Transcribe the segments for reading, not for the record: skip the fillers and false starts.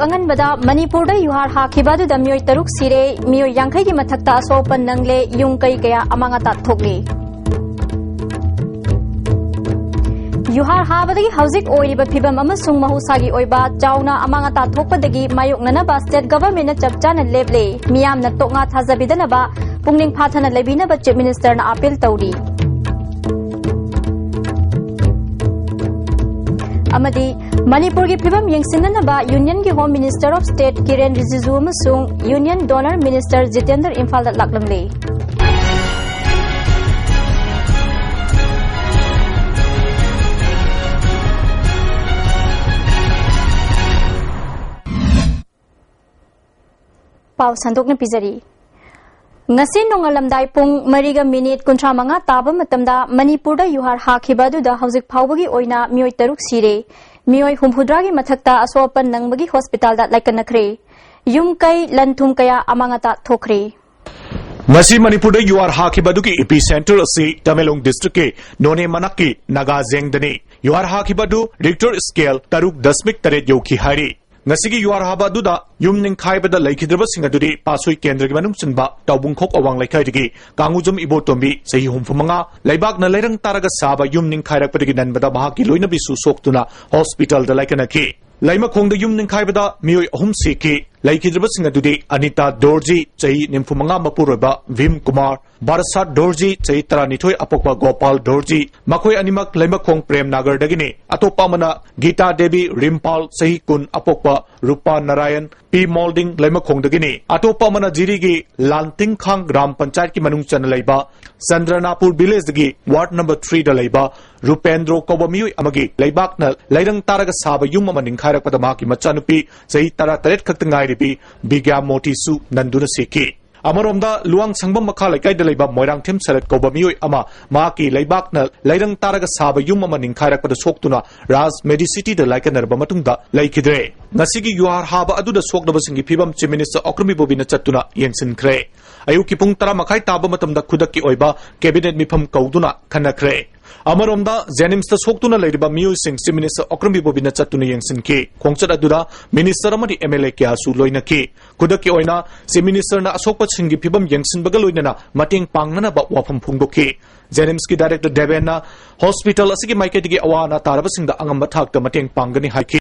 anganbada Manipuri yuhar hakibadu da miyoi taruk sire miyoi yangkai ki mathakta asopan nangle yung kai kaya amangata thokli. Yuhar habadagi hauzik oiriba phibam amasung mahusagi oiba chauna amangata thokpadagi mayoknana ba state government na chapchana leble miyamna toknga thajabidana ba pungning phathana lebina ba chief minister na appeal tawri. Amadi Manipur ki phibam yengsinna ba Union ki Home Minister of State Kiren Rijiju amasung Union Donor Minister Jitendra Imphal da laklamle. Pau sandok na pizari. Ngasi nongalamdai pung mariga minute kuntra manga taba matamda Manipurda yuhar hakibadu da hauzik phawbagi oina miyoi taruk sire miyoi humhudragi mathakta asopan nangbagi hospital da laikanakre yum kai lanthum kaya amangata thokre. Ngasi Manipurda yuhar hakibadu ki epicenter asi Tamelong district ke None Manaki Naga Zengdani yuhar hakibadu Richter scale taruk dasmik taret yoki hari. Ngasigi yuar habadu da yumning khaibada laikhidraba singaduri pasoi kendra gi manung chinba taubungkhok awang laikhai digi kangujum ibotombi sahi humfumanga laibak na lerang taraga saba yumning khairak padigi nanbada bahaki loina bisu soktuna hospital da laikana ki laima khongda yumning khaibada miyoi ahum siki laikhidraba singaduri Anita Dorji chai nimfumanga mapuroba Vim Kumar Barasat Dorji chai taranithoi apokwa Gopal Dorji makhoi animak laima khong prem nagar dagini atopa mana Gita Devi Rimpal sahi kun apokwa Rupa Narayan P Molding laima khong dagini atopa mana jirigi Lanting Khang Gram Panchayat ki manung chana laiba Sandranapur village dagi ward number 3 da laiba Rupendro Kobamioi amagi laibak na lairang taraga saba yum amaning khairak pada maki machanupi sahi tara taret khaktangai Bigya Moti Su Nanduna Seki. Amaromda Luang Sangbam Makha Laikai da Laiba Moirang Tim Sarat Koba Miyoi Ama Maki Laibak na Lairang Taraga Saba Yum Ama Ningkhairak pada soktuna Raz Medicity da Laikanarba matungda Laikidre. Ngasigi yuhar haba adu da sokdaba singi phibam Chief Minister Okrami Bobina chatuna yengsinkre. Ayuki pung tara makhai taba matamda khudakki oiba cabinet mifam kauduna khanakre. Amaromda Zenimsta soktuna lairiba miyoi sing Chief Minister Okrami Bobina chatuna yengsinki khongchat aduda Minister amadi MLA kya su loinaki khudakki oina Chief Minister na asokpa singi phibam yengsinbaga loinana mating pangnana ba wafam phungdoki Zenimski Director Devena Hospital asigi maiketigi awana taraba singda angamba thakta mating pangani haiki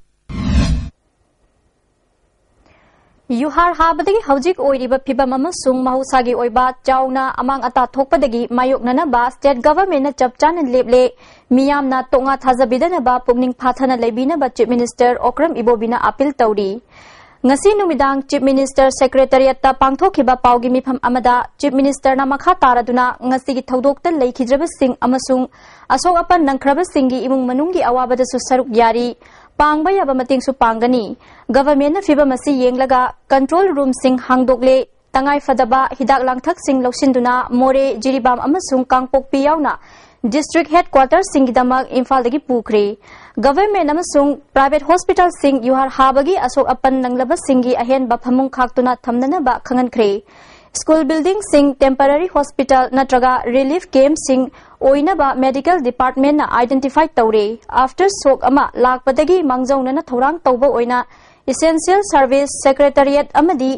Yuhar habadagi haujik oiriba phibam amasung mahusagi oiba chauna amang ata thokpadagi mayoknana ba state government na chapchana leble miyamna tonga thajabidana ba pungning phathana lebina ba chief minister Okram Ibobina appeal tawri ngasi numidang chief minister secretariat ta pangthokhiba paugi mifam amada chief minister na makha taraduna ngasi gi thodokta leikhijraba sing amasung asok apan nangkhraba singi imung manungi awabada su saruk yari Pangba yaba mating su pangani government na fiba masi yenglaga control room sing hangdokle tangai fadaba hidak langthak sing loksinduna more jiribam amasung kangpokpi yauna district headquarters singidamak Imphal dagi pukre government amasung private hospital sing yuhar habagi asok apan nanglaba singi ahen ba phamung khaktuna thamnana ba khangankre school building sing temporary hospital natraga relief camp sing oinaba medical department na identify tawre after sok ama lakpadagi mangjauna na thorang tawba oina essential service secretariat amadi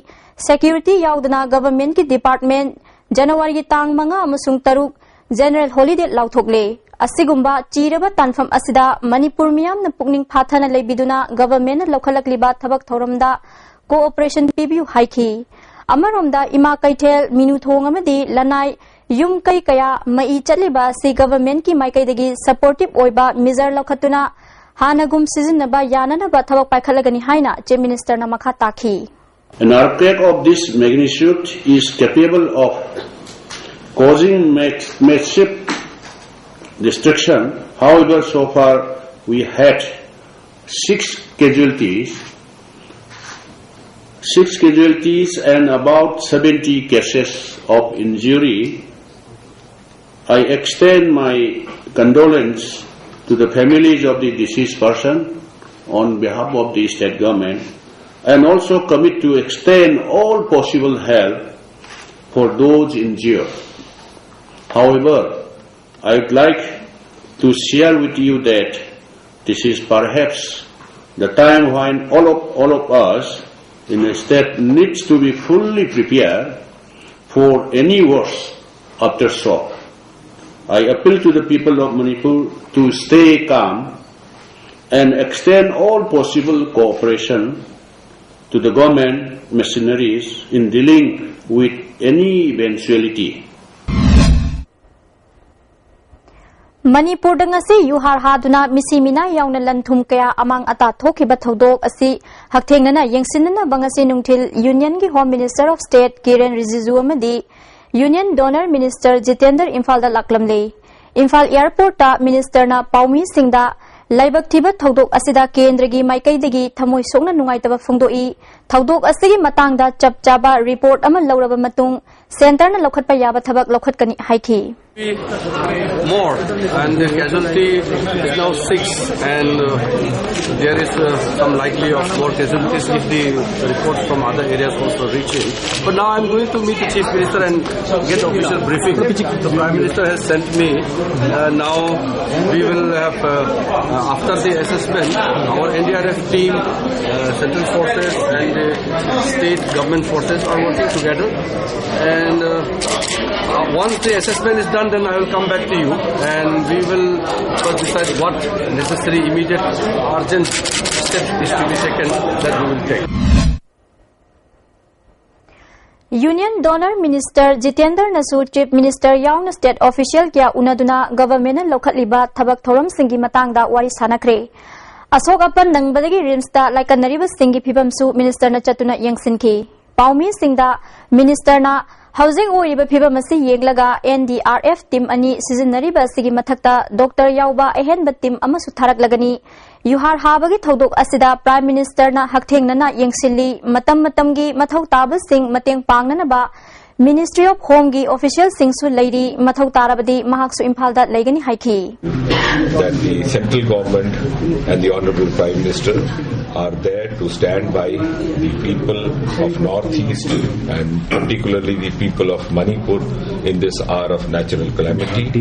security yaudana government ki department January ki tang manga amasung taruk general holiday lauthokle asigumba chiraba tanfam asida Manipur miyam na pukning phathana lebiduna government na lokhalakliba thabak thoramda cooperation pibu haiki Amaromda ima kaithel minu thong amadi lanai yum kai kaya mai chaliba si government ki maikai dagi supportive oiba measure lokhatuna hanagum sizinaba yanana ba thabak paikhalagani haina chief minister na makha takhi An earthquake of this magnitude is capable of causing massive destruction. However, so far we had 6 casualties and about 70 cases of injury. I extend my condolence to the families of the deceased person on behalf of the state government and also commit to extend all possible help for those injured. However, I would like to share with you that this is perhaps the time when all of us in the state needs to be fully prepared for any worse aftershock. I appeal to the people of Manipur to stay calm and extend all possible cooperation to the government machineries in dealing with any eventuality. Manipur ngasi yuhar haduna misimina yauna lanthum kaya amang ata thokiba thodok asi hakthengna yengsinna bangasi nungthil Union gi Home Minister of State Kiren Rijiju amadi Union Donor Minister Jitendra Imphal da laklamle Imphal Airport ta Minister na Paumi Singda laibak thiba thodok asida kendra gi maikai dagi thamoi sokna nungai taba phongdoi thodok asigi matangda chapchaba report ama lauraba matung center na lokhatpa yaba thabak lokhatkani haiki more, and the casualty is now 6, and there is some likely of more casualties if the reports from other areas also reach in. But now I'm going to meet the Chief Minister and get official briefing. The Prime Minister has sent me. Now we will have, after the assessment, our NDRF team, central forces and state government forces are working together, and once the assessment is done, then I will come back to you and we will first decide what necessary, immediate, urgent steps is to be taken that we will take. Union Donor Minister Jitendra Nasu Chief Minister Yauna State Official Kya Unaduna Government Lokhatliba Thabak Thoram Singi Matangda Wari Sanakre. Asok apan nangbadagi rimsta laikanariba singi phibamsu Minister na chatuna yengsinki. Paumi Singda Minister na Housing Oiba Pibamasi Yeglaga NDRF team ani Sizinariba Sigi Matakta Dr. Yauba Ehenba team Amasu Tarak Lagani Yuhar Habagi Thodok Asida Prime Minister na Hakteng Nana Yengsili Matam Matamgi Mathau Taba Sing Mateng Pangnanaba Ministry of Home gi official Singsu Lady Mathau Tarabadi Mahaksu Impalda Lagani Haiki. That the central government and the Honorable Prime Minister are there to stand by the people of Northeast and particularly the people of Manipur in this hour of natural calamity.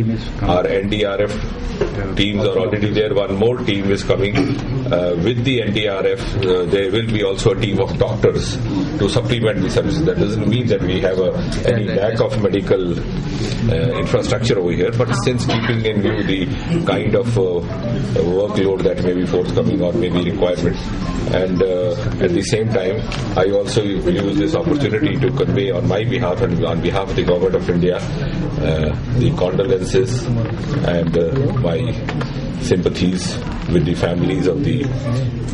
Our NDRF teams are already there. One more team is coming with the NDRF. There will be also a team of doctors to supplement the services. That doesn't mean that we have any lack of medical infrastructure over here, but since keeping in view the kind of workload that may be forthcoming or may be requirement, and at the same time I also use this opportunity to convey on my behalf and on behalf of the Government of India the condolences and my sympathies with the families of the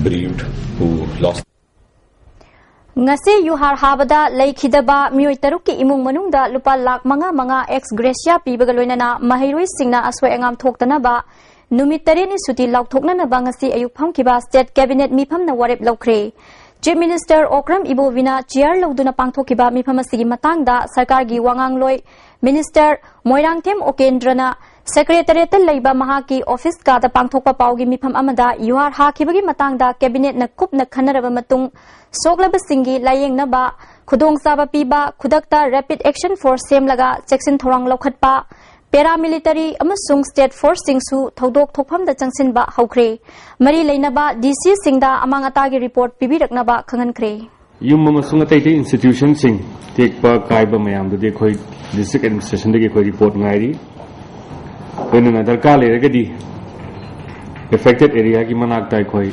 bereaved who lost. Ngasi yuhar habada laikhidaba mioi tarukki imung manungda lupa lak manga ex gracia pibagaloinana mahiroi singna aswai angam thoktanaba numit tareni suti laukthoknanaba ngasi ayuk phamkiba state cabinet miphamna warep laukre. Chief Minister Okram Ibovina chair lauduna pangthokiba mifham asigi matangda sarkar gi wangang loi Minister Moirangthem Okendrana Secretariat Laiba Mahaki Office ka da pangthokpa paugi mifam amada yuhar hakibagi matangda cabinet na kup na khanaraba matung soglaba singi layengnaba khudongchaba piba khudakta rapid action force semlaga section thorang lokhatpa paramilitary amasung state force singsu thodok thokphamda changsinba haukhre mari leinaba DC singda amangata gi report pibiraknaba khangankre yum amasung atai institution sing tekpa kaiba mayam de khoi district administration de khoi report ngairi when darkar leragadi affected area ki manak tai khoi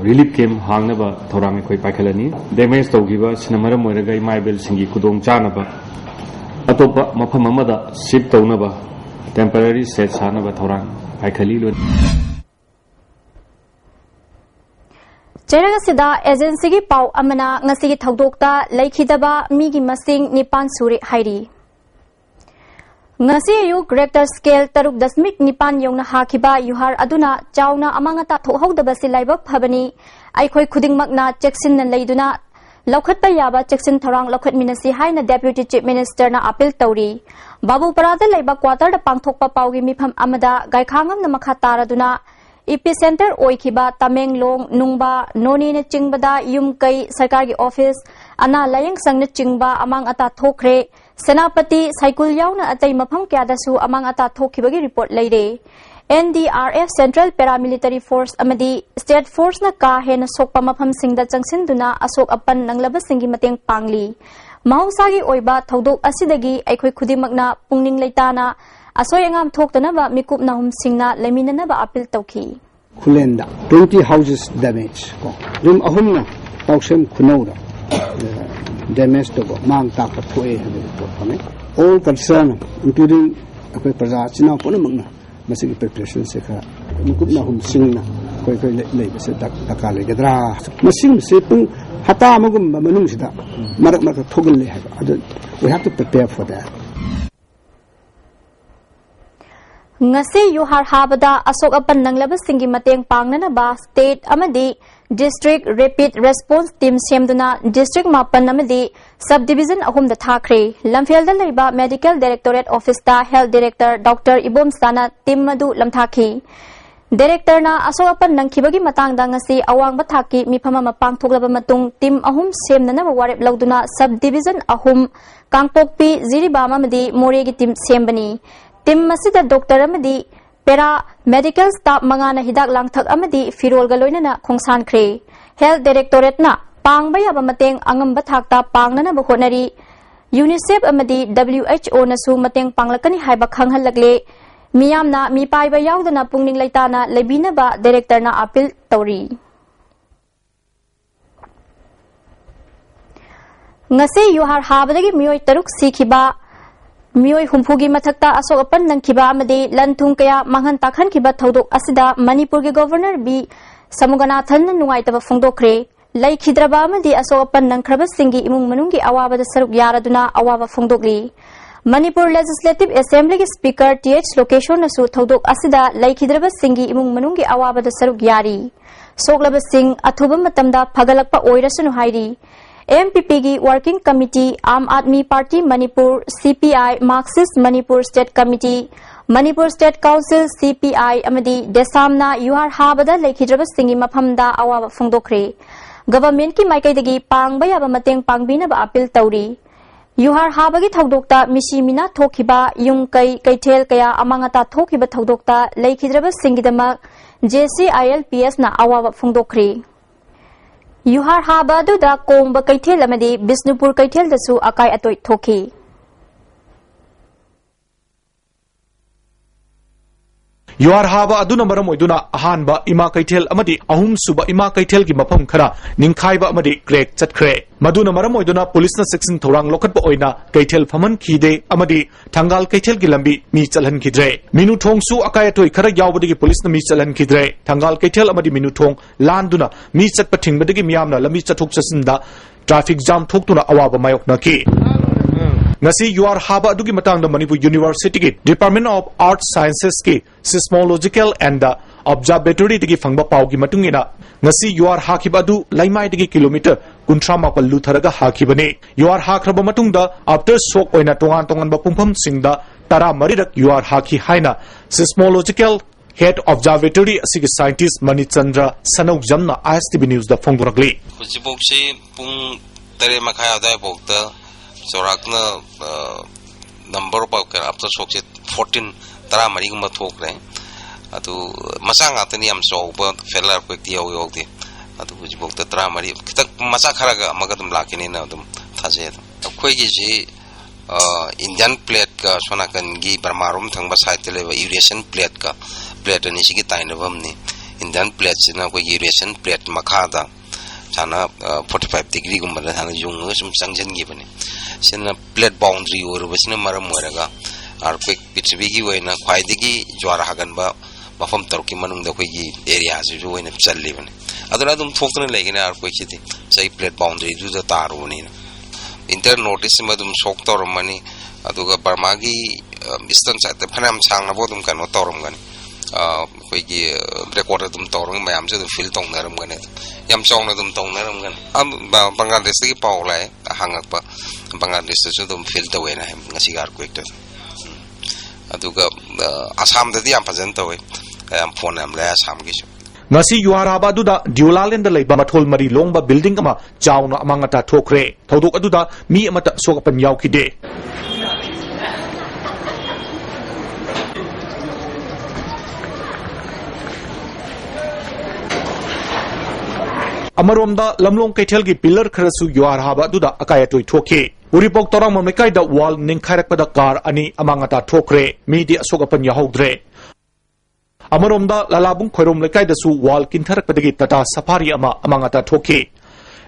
relief camp hangnaba thorang khoi pakhalani damage tawgiba sinamaram moiraga maibel singi kudong chanaba atopa mafam amada ship tawnaba temporary set sanaba thorang pakhali lo Cheraga sida agency gi pau amana ngasi gi thodokta laikhidaba mi gi masing nipan suri hairi Ngasi ayuk Rector Scale Taruk Dasmik Nipan Yongna Hakiba Yuhar Aduna Chauna Amangata Thohodaba Silaibak Pabani Aikoi Kudingmakna Jackson and Laiduna Lokhat Payaba Jackson Tarang Lokhat Minasi Haina Deputy Chief Minister na Apil Tauri Babu Parada Laibak Quarter the Pangthokpa Paugi Mipam Amada Gaikangam Namakatara Duna Epicenter Oikiba Tamenglong Nungba Noni na Chingbada Yumkai Sarkari Office Ana Layang Sang na Chingba Amang Ata Thokre Senapati Saikul Yauna Atay Mapam Kyadasu amang ata thokibagi report laide. NDRF Central Paramilitary Force amadi State Force na ka hen sokpa mafam singda changsinduna asok apan nanglaba singi mateng pangli mahusagi oiba thodok asidagi aikhoi khudimakna pungning leitana asoy angam thoktanaba mikup nahum singna leminanaba appeal tawki Khulenda 20 houses damage ko rim ahumna tawsem khunawda damage to mang tak pathoe hame all concerned including akoi praja china pona magna masigi preparation se kha mikup nahum singna koi lei se taka legedra masing se pung hata amagum manung sida marak thogal le ha we have to prepare for that. ngasi yuhar habada asok apan nanglaba singi mateng pangnana ba state amadi district rapid response team semduna district mapan amadi subdivision ahum da thakre lamphel da leiba medical directorate office da health director dr ibom sana team madu lamthaki director na asok apan nangkhibagi matang da ngasi awang ba thaki mifama mapang thoklaba matung team ahum semnana ba warep lauduna subdivision ahum kangpokpi ziribama amadi more gi team sembani Tim masida doctor amadi pera medical staff mangana hidak langthak amadi firol galoina na khongsan khre health directorate na pangba yaba mateng angamba thakta pangnana ba honari UNICEF amadi WHO na su mateng panglakani haiba khanghallagle miyamna mi paiba yaudana pungning laitana lebina ba director na appeal tawri ngase yuhar habadagi miyoi taruk sikhiba Miyoi humpugi mathakta asok apan nangkiba amadi lanthung kaya manghan takhan kiba thodok asida Manipur ge governor bi Samuganathan nungai taba phongdokre lai khidraba amadi asok apan nangkhraba singi imung manunggi awaba da saruk yaraduna awaba phongdokli Manipur Legislative Assembly ge speaker TH location nasu thodok asida lai khidraba singi imung manunggi awaba da saruk yari soklaba sing athuba matamda phagalakpa oirasunu hairi MPP की working committee Aam Aadmi Party Manipur CPI Marxist Manipur state committee Manipur state council CPI अमदी देसामना युहार हाबदा लेखिद्रब सिंगी मफमदा अवाब फोंदोखरे गवर्नमेंट की माइकैदगी पांगबा याबा मतेंग पांगबिनबा अपील तौरी युहार हाबगी थौदोक्ता मिसी मिना थोखिबा युंग कैथेल कया अमांगता थोखिबा थौदोक्ता लेखिद्रब सिंगीदमा JCILPS ना अवाब फोंदोखरे युहार हाबादुदा कोंबा कैथेल अमदी बिष्णुपुर कैथेल दसु अकाय अतोय थोखी युहार हाबा अदुना मरम ओइदुना अहानबा इमा कैथेल अमदी अहुम सुबा इमा कैथेल की मफम खरा निंखाइबा अमदी क्रेक चटखरे मदुना मरम ओइदुना पुलिसना सेक्शन थौरांग लोखतबा ओइना कैथेल फमन खीदे अमदी थंगाल कैथेल की लंबी मी चलहन खिद्रे मिनु थोंगसु अकाय अतोय खरा यावबदगी पुलिसना मी चलहन खिद्रे थंगाल कैथेल अमदी मिनु थोंग लांदुना मी चटपा थिंगबदगी मियामना लंबी चथुक चसिनदा ट्रैफिक जाम थोक्तुना अवाबा मायोकनाकी ngasi yuar haba adugi matangda Manipur University ki Department of Arts Sciences ki Seismological and Observatory digi fangba pau ki matungina ngasi yuar hakiba adu laimai digi kilometer kunthra mapal lutharaga hakibane yuar hakraba matungda after shock oina tongan ba pumpham singda tara marirak yuar haki haina Seismological Head Observatory asigi scientist Manichandra Sanok Jamna ISTV News da phongdorakli hujibokse pung tare makhaya da bokta Sorakna number of after shock 14 tara mari gumba thokre atu masa ngatani am so ba feller ko ti yaw yaw de atu hujibok ta tara mari kitak masa kharaga magadum lakini na dum thaje khoi gi ji Indian plate ka sonakan gi barmarum thangba site le Eurasian plate ka plate ni sigi tainabam ni Indian plate na ko Eurasian plate makhada chana 45 degree gumba la thana yung sum sangjan gi bani sina plate boundary or basina maram moraga earthquake pitchbi gi waina khwaidigi jwar hagan ba mafam tarki manung da khoi gi area ju ju waina challi bani adura dum thoktuna legina earthquake chiti sai plate boundary ju da taru ni inter notice ma dum sok torum mani aduga Burma gi eastern side phanam changna bodum kan torum gani khoi gi record dum torum mayam ju feel tong naram gani yam chong na dum tong naram gan Bangladesh gi paw lai hangak pa Bangladesh su dum feel to we na ngasi gar quick to aduga Assam da yam pajan to we am phone am la Assam gi ngasi yuhar haba aduda Diolaland da leiba mathol mari longba building ama chawna amangata thokre thodok aduda mi amata sokapan yaukide Amaromda lamlong kaitel gi pillar kharasu yuar haba duda akayatoi thoki Uripok torang mamlekai da wall ningkhairak pada car ani amangata thokre midi asogapan yahodre Amaromda lalabung khoirom lekai da su wall kintharak padagi tata safari ama amangata thoki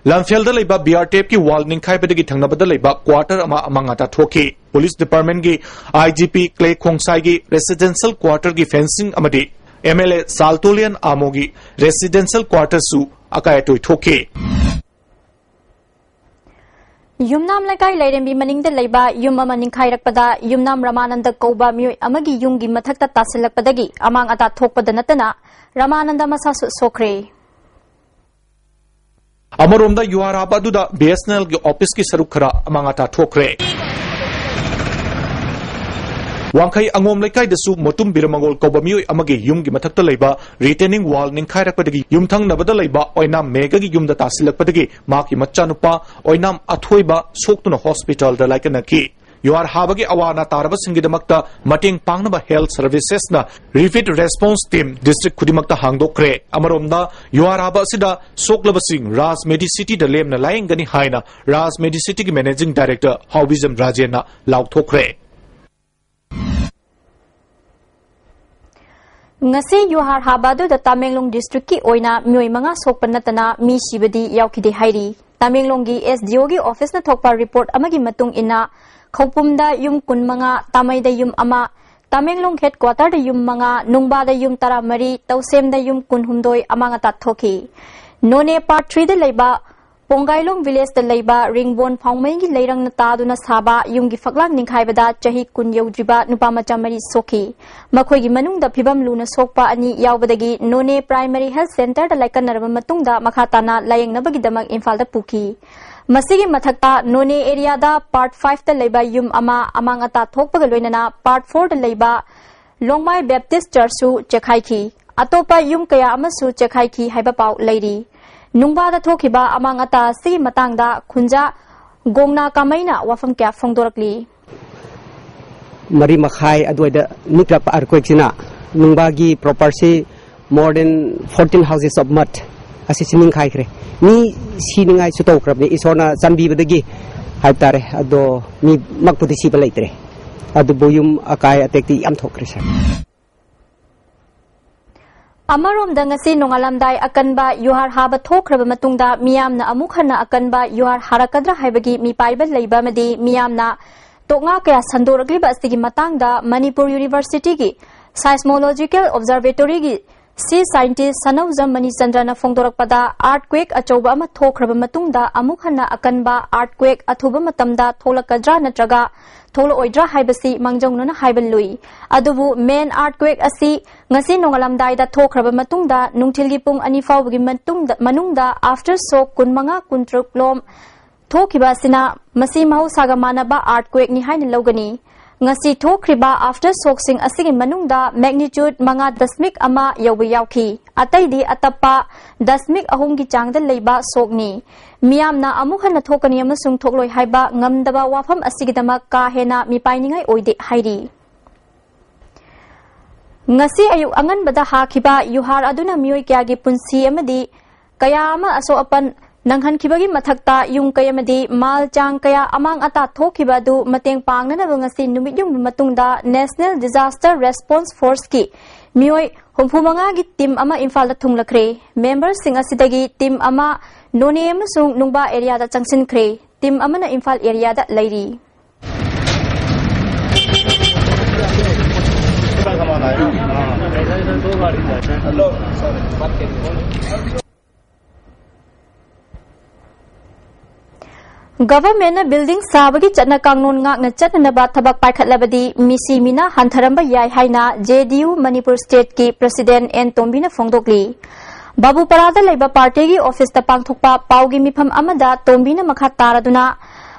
Lamfiel da leba BR tape ki wall ningkhai padagi thangnabada leba quarter ama amangata thoki Police Department gi IGP Clay Khongsai gi residential quarter gi fencing amadi MLA Saltolian Amogi residential quarter su akayatoi thoki Yumnam Lakai Lerembi Maning the Leba, Yumama Ninkairakpada, Yumnam Ramananda Koba Mu Amagi Yungi Matakta Tasilakpadagi, among Ata Tokpa the Natana, Ramananda Masasu Sokre. Amaromda yuara baduda BSNL gi office ki sarukara among Ata Tokre. Wangkai angom lekai desu motum biramangol kobamiu amagi yum gi mathakta leiba retaining wall ningkhairak padagi yumthang nabada leiba oinam mega gi yumda tasilak padagi maki machanupa oinam athoiba soktuna hospital da laikanaki yuar habagi awana taraba singidamakta mating pangnaba health services na refit response team district kudimakta hangdokre amaromda yuar haba sida soklabasing Ras Medicity da lemna laingani haina Ras Medicity gi managing director Hawbizam Rajena lauthokre Ngasi Yuhar Habadu the Tamenglong district ki oina myoi manga sokpanatana mi shibadi yaukide hairi Tamenglong gi SDO gi office na thokpa report amagi matung ina khopumda yum kun manga tamai da yum ama Tamenglong headquarter da yum manga nungba da yum taramari tausem da yum kun humdoi amanga ta thoki None part 3 da leiba Pongailong village da leiba ringbon phangmai gi leirang na taduna saba yumgi faklang ningkhaibada chahi kun yodriba nupa macha mari soki makhoi gi manung da phibam luna sokpa ani yawbadagi None primary health center da laikan narba matung da makhatana layeng nabagi damak infal da puki masigi mathakta None area da part 5 da leiba yum ama amangata thokpaga loinana part 4 da leiba Longmai Baptist Church su chekhaiki atopa yum kaya amasu chekhaiki haiba pau leiri Nungba da thokiba amangata si matangda khunja gongna kamaina wafam kya phongdorakli Mari makhai adwaida nikla pa earthquake sina nungba gi property more than 14 houses of mud asisining khai kre ni siningai su tokrab ni isona chanbi badagi haitare ado ni makpudi si balaitre adu boyum akai atekti am thokre sa Amarom da ngasi nongalamdai akanba yuhar haba thokraba matungda miyamna amukhana akanba yuhar harakadra haibagi mi paiba leiba madi miyamna toknga kaya sandoragli ba asigi matangda Manipur University gi Seismological Observatory gi sea scientist Sanauzam Manichandrana phongdorakpada earthquake achoba ama thokraba matungda amukhana akanba earthquake athuba matamda tholakadra natraga tholo oidra haibasi mangjongnona haibalui adubu main earthquake asi ngasi nongalamdai da thokraba matungda nungthilgi pung ani fawgi manungda aftershock kunmanga kuntruk lom thokiba sina masi mahusaga manaba earthquake ni haina logani ngasi thokriba aftershock sing asigi manungda magnitude manga dasmik ama yobu yauki ataidi atappa dasmik ahumgi changda leiba sokni miyamna amukhana thokani amasung thokloi haiba ngamdaba wafam asigidama ka hena mipainingai oide hairi ngasi ayuk angan bada hakhiba yuhar aduna mioi kyagi punsi amadi kaya ama aso apan nanghan khibagi mathakta yung kaya madi mal chang kaya amang ata thokiba du mateng pangnana ngasi numit yung matungda National Disaster Response Force ki mioi humphumanga gi team ama imphal da thunglakre members sing asidagi team ama None amasung nungba area da changsinkre team amana imphal area da leiri Government na building sabagi chatna kangnon ngak na chatna ba thabak paikhatlabadi misi mina hantharamba yai haina JDU Manipur State ki President N Tombina phongdokli Babu Parada laiba party gi office ta pangthokpa paugi mifam amada Tombina makha taraduna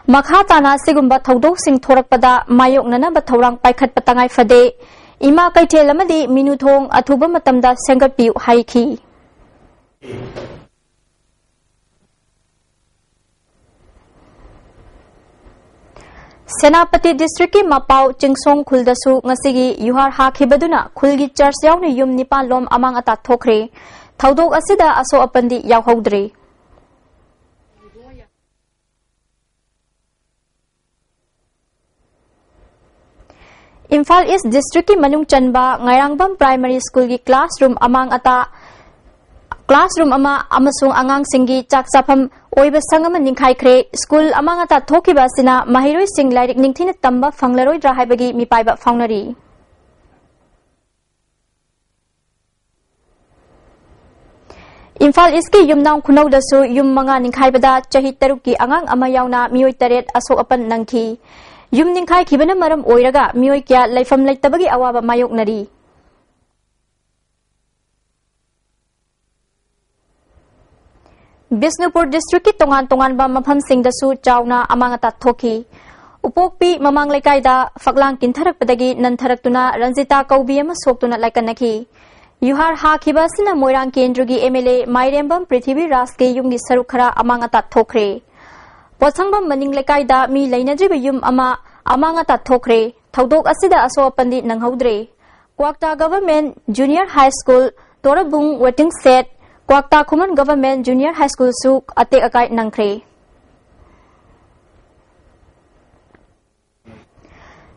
makha tana sigumba thodok sing thorakpada mayoknana ba thorang paikhat patangai fade ima kaithel amadi minuthong athuba matamda sengat piu haiki Senapati district ki Mapau Chingsong khuldasu ngasigi yuhar hakhibaduna khulgi church yauna yum nipan lom amang ata thokre thodok asida aso apandi yawhodre Imphal East District ki manung chanba Ngairangbam Primary School ki classroom ama amasung angang singgi chak chapam oiba sangama ningkhai khre school amang ata thokiba sina mahiroi sing lairik ningthina tamba phanglaroi dra haibagi mipaiba faungnari. Imphal East ki yumnaung khunau dasu yum manga ningkhai bada chahi taruk ki angang ama yauna mioi taret asok apan nangki yum ningkhai khibana maram oiraga mioi kya laifam laitabagi awaba mayoknari. Bisnupur District ki tongan ba mafam sing dasu chauna amangata thoki upokpi mamang laikai da faklang kintharak padagi nantharak tuna Ranjita Kaubi ama soktuna laikanaki yuhar ha khiba sina moirang kendrugi MLA Mairembam Prithvi Ras ke yumgi saruk khara amangata thokre Posangbam maning laikai da mi lainadriba yum ama amangata thokre thaudok asida aso pandi nanghaudre Kwakta Government Junior High School Torabung waiting set Kwakta Khuman Government Junior High School suk atek akai nangkre.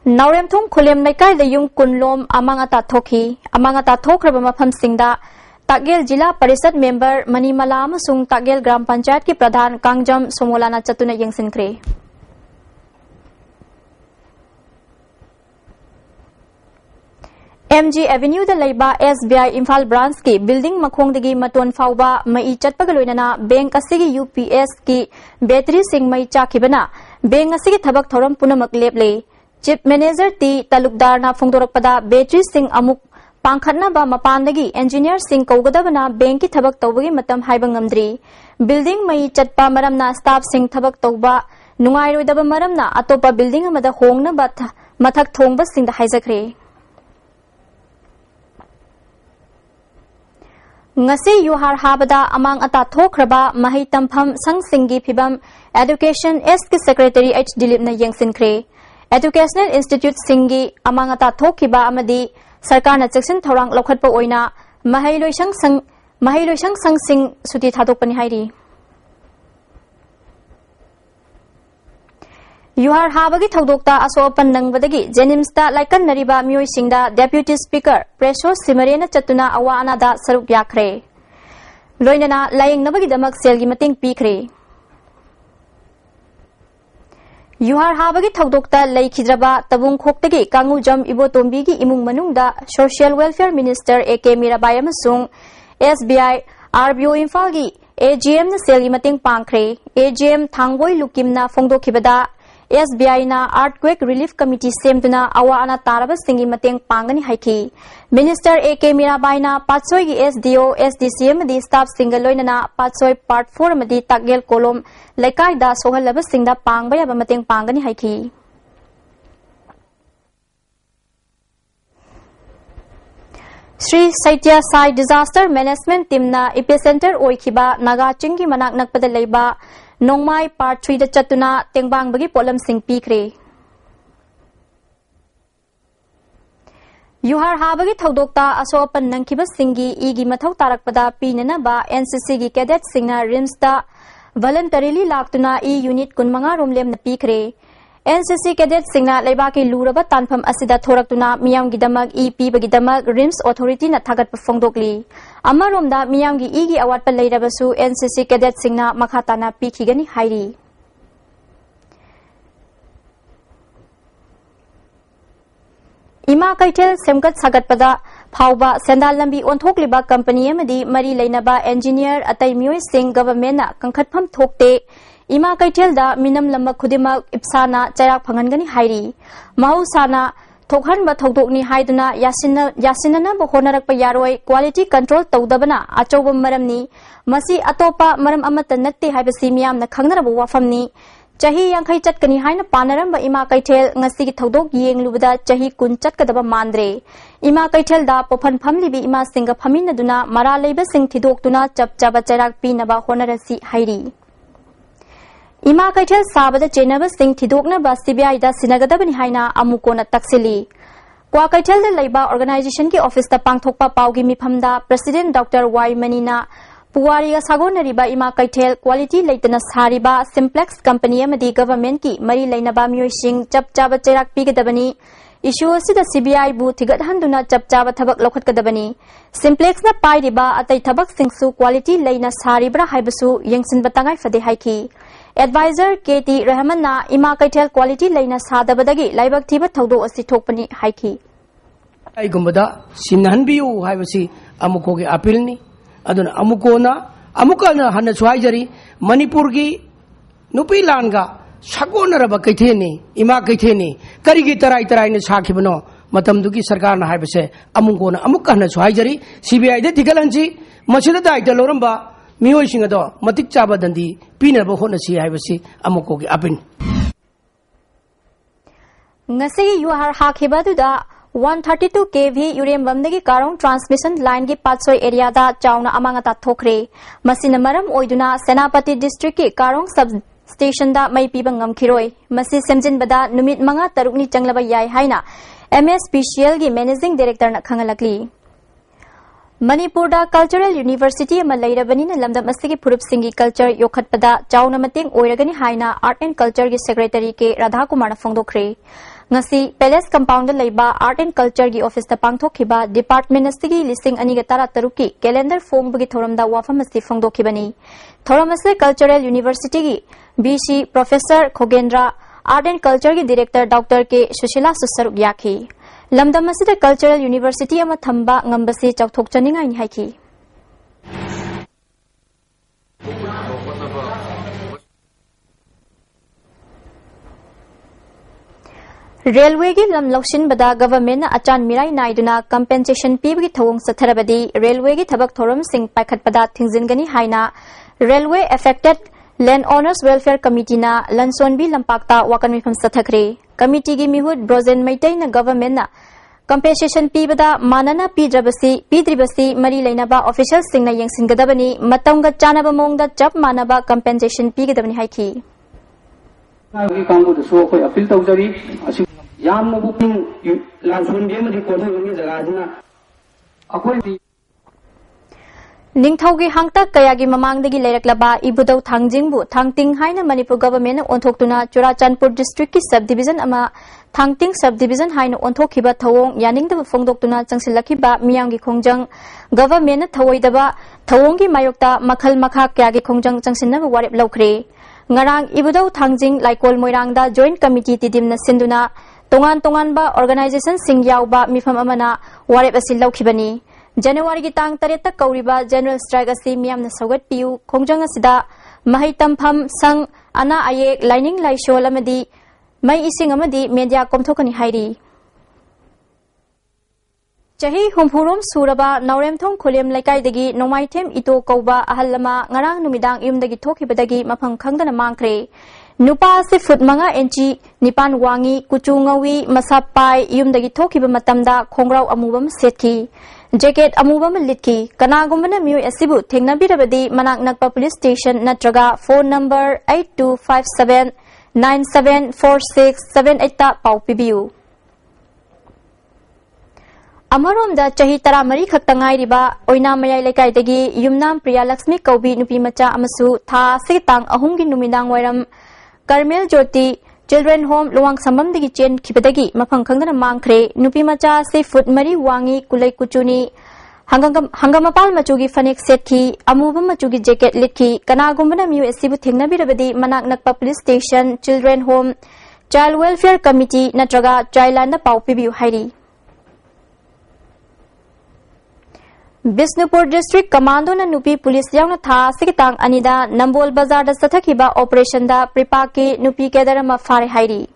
Nauremthong khulem naikai da yung kunlom amangata thoki amangata thokraba mafam singda Tagel Jila Parishad member Manimala amasung Tagel Gram Panchayat ki pradhan Kangjam Somolana chatuna yengsinkre. MG Avenue da laiba SBI Imphal branch ki building makhongdagi maton fauba mai chatpagaloinana bank asigi UPS ki battery sing mai chakhibana bank asigi thabak thoram punamak leple chief manager ti talukdar na phongdorakpada battery sing amuk pangkhatna ba mapandagi engineer sing kaugadabana bank ki thabak tawbagi matam haiba ngamdri building mai chatpa maramna staff sing thabak tawba nungairoidaba maramna atopa building amada hongna ba mathak thongba sing da haijakre. Ngasi yuhar habada amang ata thokraba mahi tampham sangsingi phibam Education East ki Secretary H Dilip na yengsinkre Educational Institute singi amang ata thokiba amadi sarkar na cheksin thorang lokhatpa oina mahiloisang sangsing suti thadokpani hairi Yuhar habagi thaudokta asopan nangbadagi Jenimsta laikan nariba mioi singda Deputy Speaker Preso Simarena chatuna awa anada saruk yakre loinana laying nabagi damak selgi mating pikre Yuhar habagi thaudokta laikhidraba tabung khoktagi kangu jam ibotombi gi imung manungda Social Welfare Minister AK Mirabai amasung SBI RBO Imphal gi AGM na selgi mating pangkre AGM thangwoi lukim na phongdokhibada SBI na Earthquake Relief Committee semduna awa ana taraba singi mateng pangani haiki Minister AK Mirabai na Patsoi gi SDO SDCM di staff singaloina na Patsoi Part 4 madi Tagel Kolom laikai da sohalaba singda pangbaya ba mateng pangani haiki Sri Saitya Sai Disaster Management Team na epicenter oikhiba Naga Chingi manak nakpada leiba Nongmai Part 3 da chatuna tengbang bagi polam sing pikre Yuhar habagi thaudokta asopan nangkiba singi igi mathau tarakpada pinana ba NCC gi cadet singna rims da voluntarily laktuna unit kunmanga romlem na pikre NCC cadet singna leibaki luraba tanpham asida thoraktuna miyam gi damak pibagi damak rims authority na thagat phongdokli amaromda miyam gi igi awat pa leirabasu NCC cadet singna makhatana pikhigani hairi Ima Kaitel Semkat Sagatpada Phauba Sendal Lambi Onthokliba Company amadi Mari Leinaba Engineer Atai Mioi Singh Government na Kangkhatpham Thokte Ima Kaitel da Minam Lamba Khudima Ipsana Chairak Phangangani Hairi Mahusana Thokhanba Thodokni Haiduna Yasinana Bohonarak Yaroi Quality Control Tawdabana Achoba Maramni Masi Atopa Maram Amata Natte Haibasi Miyam na Khangnarabu Wafamni Chahi Yankai Chatkani Haina Panaramba Ima Kaitel Ngasi Thodok Yeng Lubada Chahi Kun Chatkadaba Mandre Ima Kaitel da Popan Pamlibi Ima Singa Pamina Duna Mara Labor Sing Tidok Duna Chap Chaba Charak Pinaba Honarasi Hairi Ima Kaitel Sabada Chenaba Sing Tidokna ba CBI da Sinagadabani Haina Amukona Taksili Kwa Kaitel da Labor Organization ki Office da Pangthokpa Paugi Miphamda President Dr. Y Manina Puwariga Sagonariba Ima Kaitel Quality Laitana Sariba Simplex Company amadi Government ki Mari Lainaba Miyoi Sing Chap Chaba Cherak Pigadabani issue asida CBI bu thigat handuna chapchaba thabak lokhatkadabani simplex na pairiba atai thabak singsu quality leina saribra haibasu yengsin batangai fade haiki advisor KT Rahman na ima kaithel quality leina sadabadagi laibak thiba thodo asi thokpani haiki ai gumbada sinhanbiu haibasi amuko ge appeal ni aduna amuka na hanna suhaijari manipur gi nupi langa sagonaraba kaitheni ima kaitheni karigi tarai na sakhibano matamdugi sarkar na haibase amungona amukka na suhaijari CBI de thigalanji masida daita loramba miyoi singado matik chaba dandi pinaba hona si haibasi amuko gi apin ngasi yuhar hakhibaduda 132 kV uranium bamdagi karong transmission line gi patsoi area da chauna amangata thokre masina maram oiduna senapati district ki karong sub station da mai piba ngamkhiroi masi semjin bada numit manga tarukni changlaba yai haina MSPCL gi managing director na khangalakli Manipur da cultural university ama leirabani na lamdam asigi purup singi culture yokhatpada chauna mating oiragani haina art and culture gi secretary ke Radha Kumar na phongdokhre ngasi palace compound da leiba art and culture gi office ta pangthokhiba department asigi listing ani ga tara taruki calendar form bugi thoram da wafam asti phongdokhibani thoram ase cultural university gi BC professor Khogendra art and culture gi director Dr K Sushila Susaruk yakhi lamdam asida cultural university ama thamba ngambasi chauthok chaningai ni haiki Railway gi lam lokshin bada government na achan mirai naiduna compensation pibgi thawong satharabadi railway gi thabak thoram sing paikhat pada thingjingani haina railway affected land owners welfare committee na lansonbi lampakta wakan mifam sathakre committee gi mihut brozen maitai na government na compensation pibada manana pidribasi mari leinaba officials sing na yengsingadabani matamga chanaba mongda chap manaba compensation pigadabani haiki agi kangu du so ko appeal tawjari asim yamna booking lansun ge mari ko thoi jaga dina akoi di Ningthaugi hangtak kayagi mamangdagi leiraklaba ibudau thangjingbu thangting haina Manipur government na onthoktuna Churachandpur district ki subdivision ama thangting subdivision haina onthokhiba thawong yaningdaba phongdoktuna changsilakiba miyamgi khongjang government na thawoidaba thawonggi mayokta makhal makha kyagi khongjang changsinaba warep laukhre ngarang ibudau thangjing laikol moirangda joint committee tidim na sinduna tongan ba organization singyauba mifam amana warep asil laukhibani January gi tang tareta kauriba general strike asi miyamna sagat piu khongjang asida mahai tampham sang ana ayek lining laishol amadi mai ising amadi media komthokani hairi Chahi humpurum suraba nauremthong khulem laikai dagi nomaithem ito kauba ahallama ngarang numidang yumdagi thokhibadagi mafang khangdana mangkhre nupa se foot manga inchi nipan wangi kuchu ngawi masapai yumdagi thokhiba matamda khongrau amubam setki jacket amubam litki kanagumana miu asibu thengnabirabadi manak nakpa police station natraga phone number 8257974678 ta pau pibiu Amarom chahi taramari khaktangai riba oina mayai lekai dagi yumnam Priya Lakshmi Kaubi nupi macha amasu tha sitang ahumgi numidang wairam Carmel Jyoti Children Home luang sambam dagi chen khibadagi mafang khangdana mangkhre nupi macha se foot mari wangi kulai kuchuni hangamapal machugi fanek setki amubam machugi jacket litki kanagumana miu asibu thengnabirabadi manak nakpa police station Children Home Child Welfare Committee natraga Childland pau pibiu hairi Bisnupur District Commando na nupi police yauna tha sikitang anida Nambol Bazar da sathakhiba operation da pripaki nupi kedarama fare hairi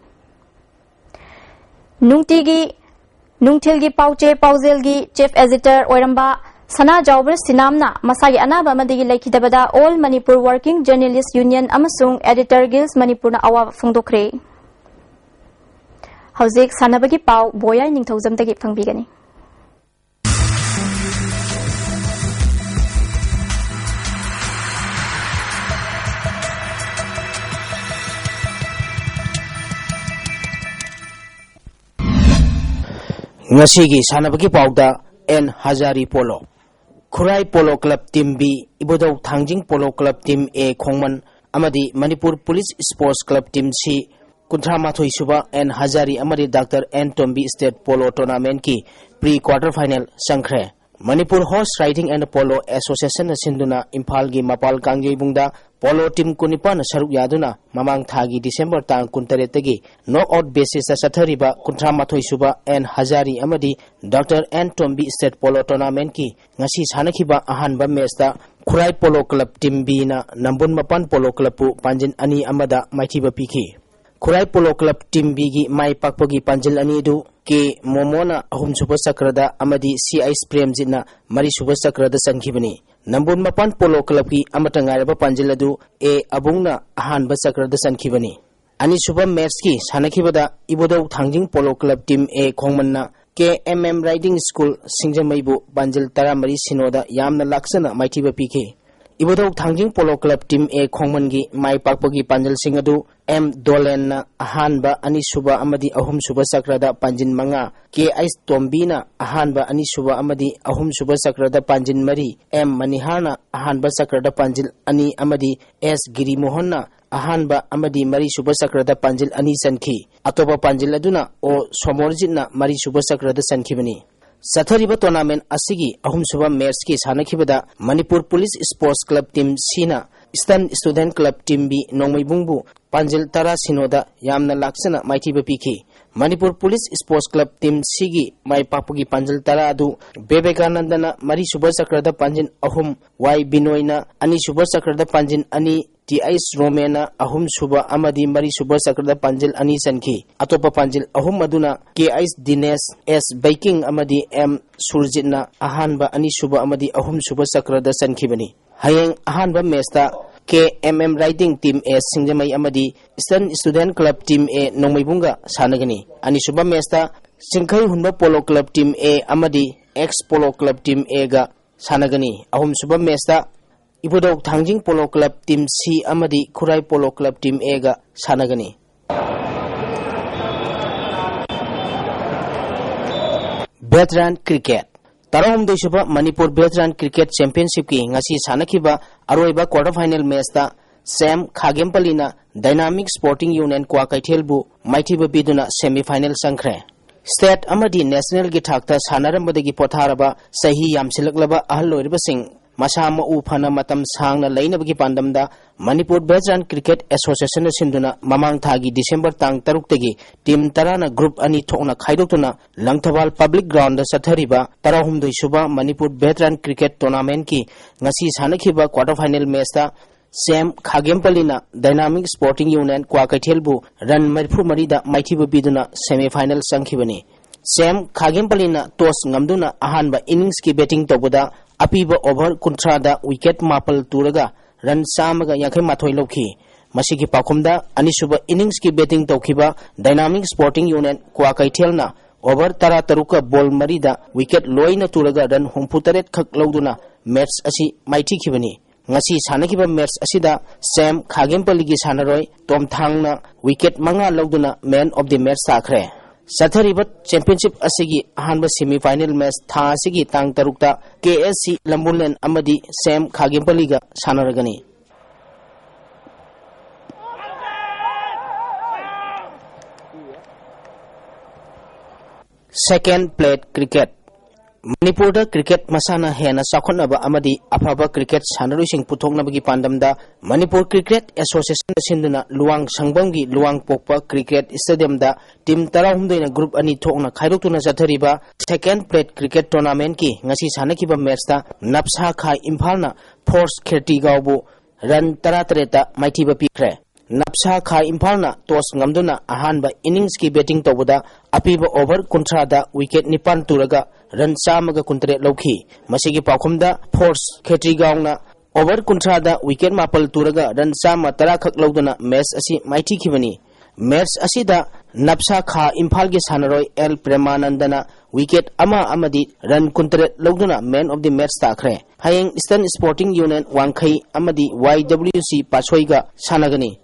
Nungtilgi pauche pauzelgi chief editor oiramba Sana Jawber Sinamna Masagi Anaba Madigi Laikidabada All Manipur Working Journalist Union amasung Editor Guilds Manipur na awa phongdokre Hauzik sanabagi pau boyai ningthaujamdagi phangbigani Ngasigi sanabagi pauda N Hazari Polo Khurai Polo Club Team B Ibodau Thangjing Polo Club Team A Khongman amadi Manipur Police Sports Club Team C kuntramathoi suba N Hazari amadi Dr. N Tombi State Polo Tournament ki pre-quarter final sangkhre. Manipur Horse Riding and Polo Association sinduna Imphal gi Mapal Kangjei bungda polo team kunipan saruk yaduna mamang thagi December tang kuntare tagi knockout basis sathariba kuntramathoi suba N Hazari amadi Dr. N Tombi State Polo Tournament ki ngasi sanakhiba ahanba match da Khurai Polo Club team B na Nambun Mapan Polo Club pu panjin ani amada maithiba pikhi. Khurai Polo Club team B gi mai pakpagi panjil ani du ke momona ahum super sakrada amadi CI Premjina mari super sakrada sankhibani. Nambun Mapan Polo Club ki amata ngairaba panjil adu e abungna ahanba sakrada sankhibani. Ani super match ki sanakhibada Ibodau Thangjing Polo Club team A khongmanna KMM Riding School Singjamaibu Banjil Taramari Sinoda Yamna Laksana Maitiba PK. Ibodau Thangjing Polo Club Team A Khongmangi Mai Pakpagi Panjil Singadu M Dolen na Ahanba Ani Suba Amadi Ahum Suba Sakrada Panjin Manga KIS Tombina Ahanba Ani Suba Amadi Ahum Suba Sakrada Panjin Mari M Manihana Ahanba Sakrada Panjil Ani Amadi S Giri Mohonna Ahanba amadi mari suba sakrada panjil ani sankhi atoba panjil aduna o somorjitna mari suba sakrada sankhibani. Sathariba tournament asigi ahum suba match ki sanakhibada Manipur Police Sports Club Team C na Eastern Student Club Team B Nongmaibungbu panjil tara sinoda yamna laksana maithiba pikhi. Manipur Police Sports Club Team C gi mai pakpagi panjil tara adu Bebekanandana mari suba sakrada panjin ahum Y Binoina ani suba sakrada panjin ani TIS Romena ahum suba amadi mari suba sakrada panjil ani sankhi atopa panjil ahum maduna KIS Dines S Biking amadi M Surjitna ahanba ani suba amadi ahum suba sakrada sankhibani. Hayeng ahanba match ta KMM Riding Team A Singjamai amadi Eastern Student Club Team A Nongmaibunga sanagani. Ani suba match ta Singkhai Hunba Polo Club Team A amadi X Polo Club Team A ga sanagani. Ahum suba match ta Ibodau Thangjing Polo Club Team C amadi Khurai Polo Club Team A ga sanagani. Veteran Cricket Tarahum Deshuba Manipur Veteran Cricket Championship ki ngasi sanakhiba aroiba quarter final match ta Sam Khagempalina Dynamic Sporting Union Kwa Kaithelbu maithiba biduna semi final sangkhre. State amadi national gi thakta sanarambadagi potharaba sahi yamsilaklaba ahal loiriba sing Masama Ufana Matam Sangna Lainabaki Pandamda Manipur Veteran Cricket Association Sinduna Mamang Thagi December Tang Taruktagi Team Tarana Group Ani Tokna Khaidokuna Langthabal Public Ground Sathariba Tarahumdoi Suba Manipur Veteran Cricket Tournament ki ngasi sanakhiba quarter final match ta Sam Khagempalina Dynamic Sporting Union Kwa Kaithelbu Run Maripur Marida Maithiba biduna semi final sangkhibani. Sam Khagempalina toss ngamduna ahanba innings ki batting tobada apiba over kuntrada wicket mapal turaga run samaga yakai mathoi lokhi. Masigi pakumda anisuba innings ki batting tokhiba Dynamic Sporting Union Kwa Kaithelna over tara taruka ball marida wicket loina turaga run humputaret khak loduna match asi maithi khibani. Ngasi sanakiba match asida Sam Khagempaligi sanaroi Tom Thangna wicket manga loduna man of the match sakhre. Satharibat Championship asigi ahanba semi final match tha asigi tang tarukta KSC Lambulen amadi Sam Khagempaliga sanaragani. Second plate cricket Manipur da cricket masana hena sakhonaba amadi afaba cricket sanaruising puthoknabagi pandamda Manipur Cricket Association sinduna luang sangbamgi luang pokpa cricket stadium da team tarahumdoina group ani thokna khairoktuna sathariba second plate cricket tournament ki ngasi sanakiba match ta Napsa Khai Imphalna Force Kherti Gaubu run taratareta maithiba pikre. Napsa Khai Imphalna toss ngamduna ahanba innings ki batting tobada apiba over kuntrada wicket nipan turaga run samaga kuntre lokhi. Masigi pakhumda Force Khetri Gaungna over kuntrada wicket mapal turaga run sama tara khak loduna match asi maithi khibani. Match asida Napsa Kha Imphal gi sanaroi L Premanandana wicket ama amadi run kuntre loduna man of the match takhre. Hayeng Eastern Sporting Union Wangkhai amadi YWC Pasoiga sanagani.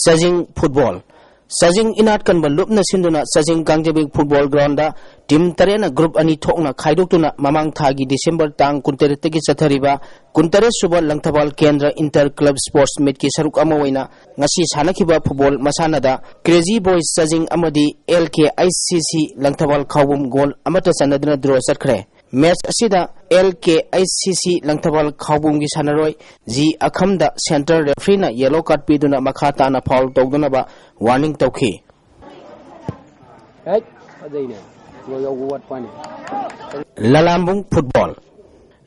Sajing Football Sajing inat kan balup na sinduna Sajing Gangjabik football ground da team tarena group ani thokna khaidokuna mamang thagi December tang kuntere tegi chathariba kuntere suba langthabal kendra inter club sports meet ki saruk ama waina ngasi sanakiba football masana da Crazy Boys Sajing amadi LK ICC langthabal khawum goal amata sanadna draw sakhre match asida LK ICC langthabal khawum gi sanaroi ji akhamda center referee na yellow card piduna makhata na foul tawduna ba warning tawki Lalambung football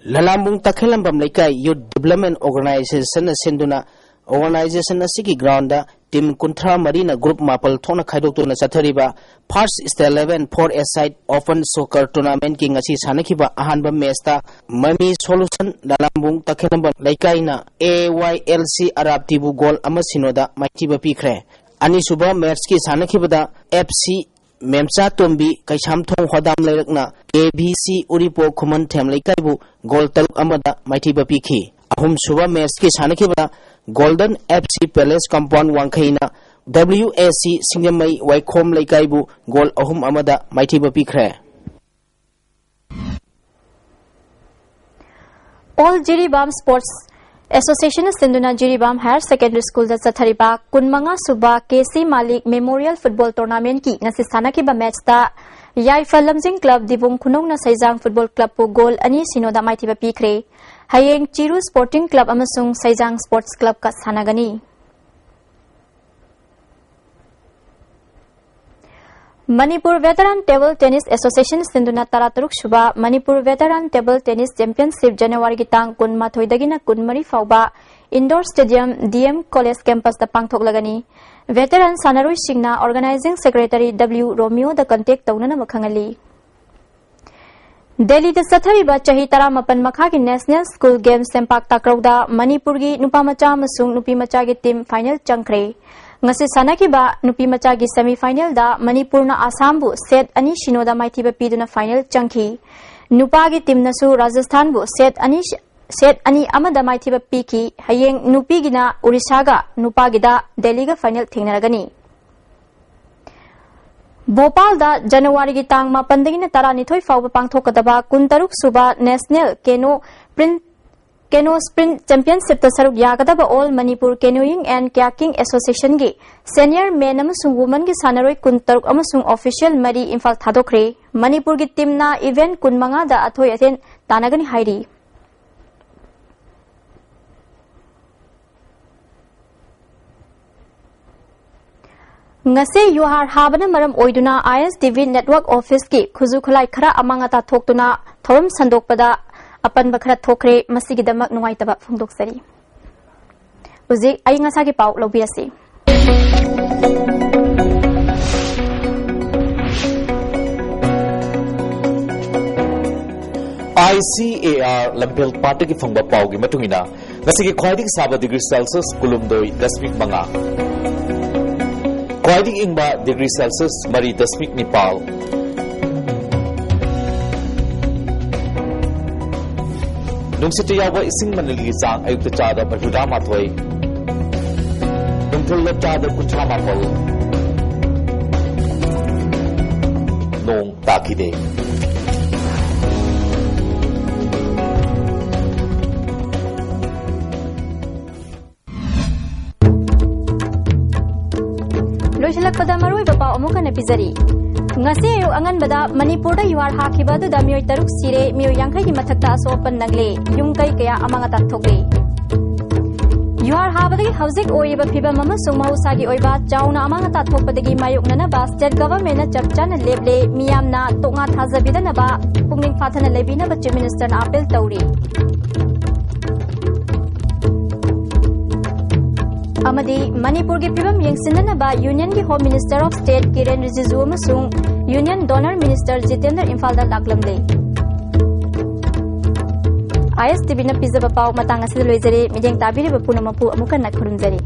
Lalambung takhelambam laikai youth development organization senduna organization asigi ground da team kuntra marina group mapal thona khaidokuna chathariba first state 11 4 aside open soccer tournament ki ngasi sanakiba ahanba match ta mami solution Lalambung takhelambam laikai na AYLC Arab tibu goal ama sinoda maitiba pikre ani suba match ki sanakibada FC Memsa Tombi Kaisham Thong Hodam Lerakna ABC Uripo Kuman Tem Laikaibu Goal Taluk Amada Maitiba Piki Ahum Suba Meski Sanakibada Golden FC Palace Compound Wankaina WAC Singamai Waikom Laikaibu Goal Ahum Amada Maitiba Pikre All Jiribam Sports Association Sinduna Jiribam Higher Secondary School da Chathariba Kunmanga Suba KC Malik Memorial Football Tournament ki ngasi sanakiba match ta Yaifa Lamjing Club Dibung Khunong na Saijang Football Club pu goal ani sinoda maitiba pikre Hayeng Chiru Sporting Club amasung Saijang Sports Club ka sanagani Manipur Veteran Table Tennis Association Sinduna Taraturuk Shuba Manipur Veteran Table Tennis Championship January Gitang Kun Mathoidagina Kunmari Fauba Indoor Stadium DM College Campus da Pangthok Lagani Veteran Sanarui Singna Organizing Secretary W Romeo da contact taunana makhangali Delhi da Sathariba Chahi Tara Mapan Makha ki National School Games Sempak Takrauda Manipur gi Nupamacha Masung Nupimacha gi team final changkre ngasi sanakiba nupi macha gi semi final da Manipur na Assam bu set ani shinoda maithiba piduna final changki nupa gi team nasu Rajasthan bu set ani amada maithiba piki hayeng nupi gi na Odisha ga nupa gi da Delhi ga final thingnaragani Bhopal da January gi tang ma pandagina tara ni thoi fawba pangthokadaba kuntaruk suba National Canoe Sprint Championship ta saruk yagadaba All Manipur Canoeing and Kayaking Association gi Senior Men amasung Women gi sanaroi kuntaruk amasung Official Mari Imphal thadokre Manipur gi team na event kunmanga da athoi athen tanagani hairi ngase yuhar habana maram oiduna ISTV network office ki khuzu khulai khara amangata thoktuna thorum sandokpada apan bakra thokre masigi damak nungai taba phungdok sari uji ai ngasa ki pau lobi ase ICAR Lampel Party ki phangba pau gi matungina ngasigi khwaidik saba degree Celsius kulumdoi 10.5 khwaidik ingba degree Celsius mari 10.9 Nungsiti yawa ising manilgi sang ayukta chada majuda matway Nungtulap chada kutra mapal Nung takide Loisalak pada marui bapa omukan epizari ngasi ayo angan bada Manipur da yuar hakiba du da mioi taruk sire mioi yangkai gi mathakta asopan nagle yungkai kaya amangata thokle yuar habadagi housing oiba phiba mama sumausa gi oiba chauna amangata thokpadagi mayoknana ba state government na chapchana leble miyamna tonga thajabidana ba pungning phathana lebina ba chief minister na appeal tauri amadi Manipur gi phibam yengsinna ba Union gi Home Minister of State Kiren Rijiju amasung Union Donor Minister Jitendra Imphal da laklamle ISTV na pizza ba pau matang asil loijari mideng tabiri ba punamapu amukan na khurumjari